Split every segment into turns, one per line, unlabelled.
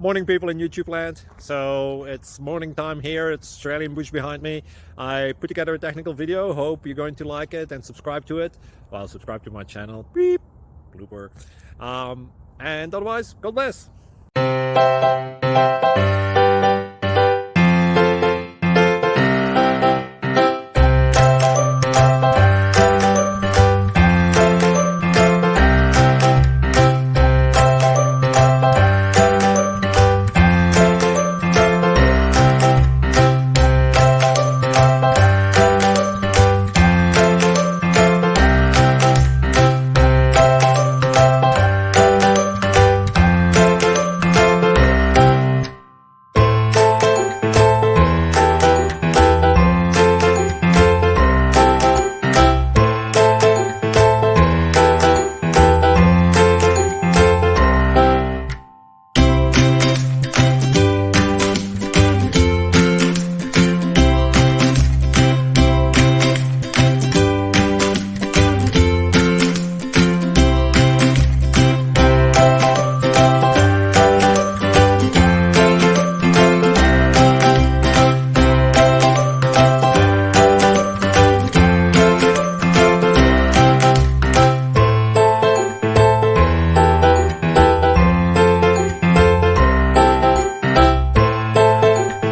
Morning, people in YouTube land. So it's morning time here. It's Australian bush behind me. I put together a technical video. Hope you're going to like it and subscribe to it. Well, subscribe to my channel. Beep. Blooper. And otherwise, God bless.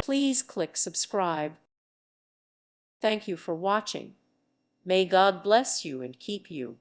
Please click subscribe. Thank you for watching. May God bless you and keep you.